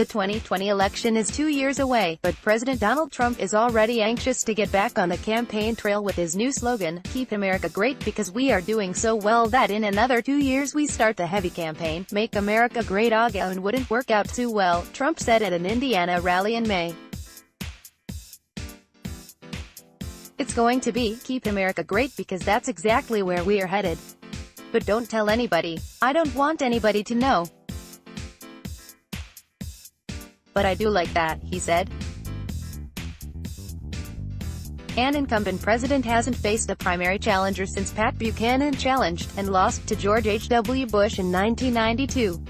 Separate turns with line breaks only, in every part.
The 2020 election is 2 years away, but President Donald Trump is already anxious to get back on the campaign trail with his new slogan, "Keep America Great because we are doing so well that in another 2 years we start the heavy campaign, Make America Great Again wouldn't work out too well," Trump said at an Indiana rally in May. "It's going to be, Keep America Great because that's exactly where we are headed. But don't tell anybody. I don't want anybody to know. But I do like that," he said. An incumbent president hasn't faced a primary challenger since Pat Buchanan challenged, and lost, to George H.W. Bush in 1992.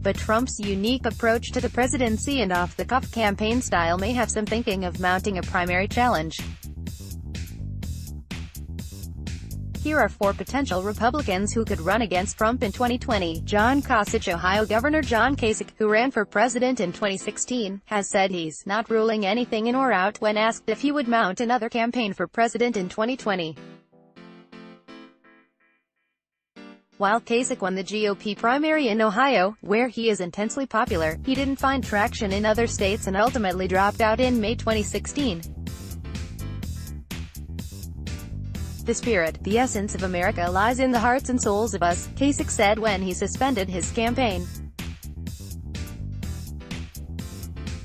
But Trump's unique approach to the presidency and off-the-cuff campaign style may have some thinking of mounting a primary challenge. Here are 4 potential Republicans who could run against Trump in 2020. John Kasich. Ohio Governor John Kasich, who ran for president in 2016, has said he's not ruling anything in or out when asked if he would mount another campaign for president in 2020. While Kasich won the GOP primary in Ohio, where he is intensely popular, he didn't find traction in other states and ultimately dropped out in May 2016. "The spirit, the essence of America lies in the hearts and souls of us," Kasich said when he suspended his campaign.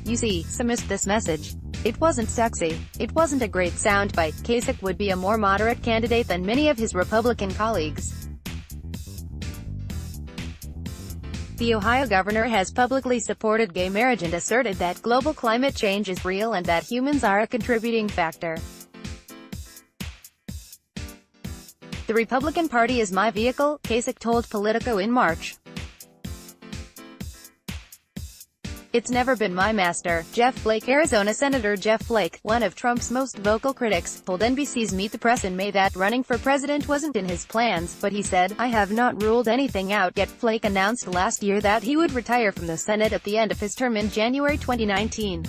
"You see, some missed this message. It wasn't sexy. It wasn't a great soundbite." Kasich would be a more moderate candidate than many of his Republican colleagues. The Ohio governor has publicly supported gay marriage and asserted that global climate change is real and that humans are a contributing factor. "The Republican Party is my vehicle," Kasich told Politico in March. "It's never been my master." Jeff Flake. Arizona Senator Jeff Flake, one of Trump's most vocal critics, told NBC's Meet the Press in May that running for president wasn't in his plans, but he said, "I have not ruled anything out yet." Flake announced last year that he would retire from the Senate at the end of his term in January 2019.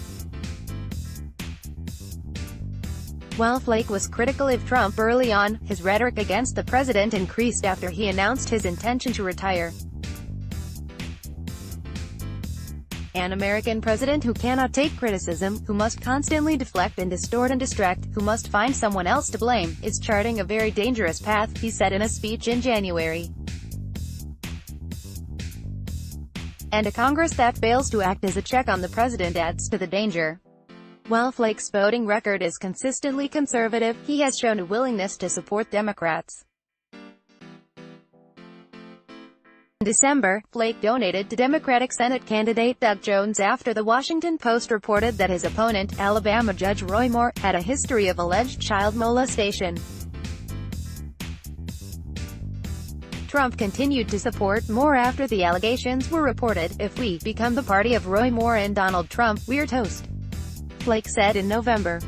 While Flake was critical of Trump early on, his rhetoric against the president increased after he announced his intention to retire. "An American president who cannot take criticism, who must constantly deflect and distort and distract, who must find someone else to blame, is charting a very dangerous path," he said in a speech in January. "And a Congress that fails to act as a check on the president adds to the danger." While Flake's voting record is consistently conservative, he has shown a willingness to support Democrats. In December, Flake donated to Democratic Senate candidate Doug Jones after the Washington Post reported that his opponent, Alabama Judge Roy Moore, had a history of alleged child molestation. Trump continued to support Moore after the allegations were reported. "If we become the party of Roy Moore and Donald Trump, we're toast," Flake said in November.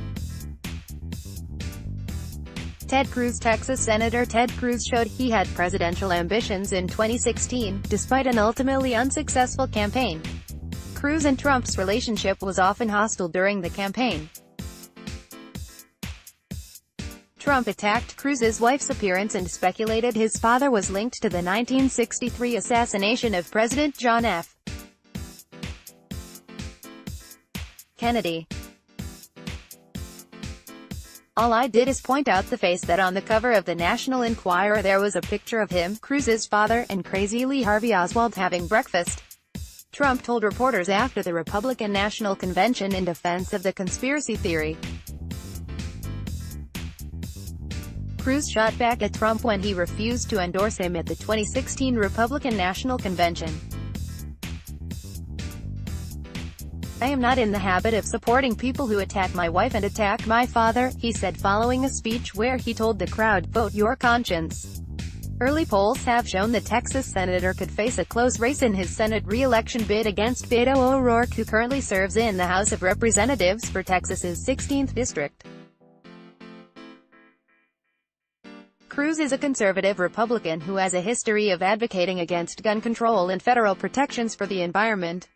Ted Cruz. Texas Senator Ted Cruz showed he had presidential ambitions in 2016, despite an ultimately unsuccessful campaign. Cruz and Trump's relationship was often hostile during the campaign. Trump attacked Cruz's wife's appearance and speculated his father was linked to the 1963 assassination of President John F. Kennedy. "All I did is point out the face that on the cover of the National Enquirer there was a picture of him, Cruz's father, and Crazy Lee Harvey Oswald having breakfast," Trump told reporters after the Republican National Convention in defense of the conspiracy theory. Cruz shot back at Trump when he refused to endorse him at the 2016 Republican National Convention. "I am not in the habit of supporting people who attack my wife and attack my father," he said following a speech where he told the crowd, "Vote your conscience." Early polls have shown the Texas senator could face a close race in his Senate re-election bid against Beto O'Rourke, who currently serves in the House of Representatives for Texas's 16th district. Cruz is a conservative Republican who has a history of advocating against gun control and federal protections for the environment.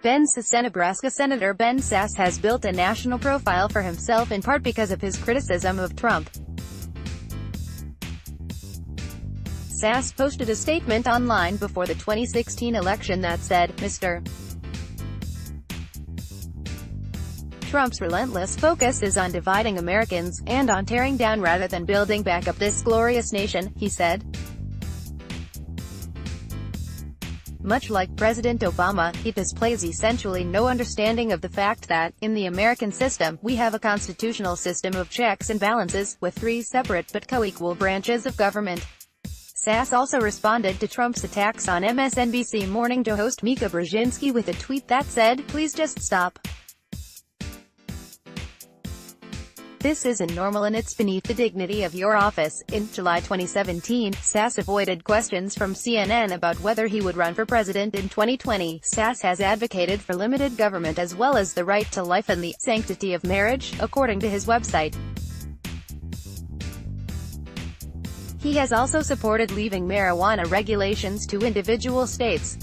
Nebraska Senator Ben Sasse has built a national profile for himself in part because of his criticism of Trump. Sasse posted a statement online before the 2016 election that said, Mr. Trump's relentless focus is on dividing Americans, and on tearing down rather than building back up this glorious nation, he said. Much like President Obama, he displays essentially no understanding of the fact that, in the American system, we have a constitutional system of checks and balances, with 3 separate but co-equal branches of government. Sasse also responded to Trump's attacks on MSNBC Morning Joe host Mika Brzezinski with a tweet that said, "Please just stop. This isn't normal and it's beneath the dignity of your office." In July 2017, Sasse avoided questions from CNN about whether he would run for president in 2020. Sasse has advocated for limited government as well as the right to life and the sanctity of marriage, according to his website. He has also supported leaving marijuana regulations to individual states.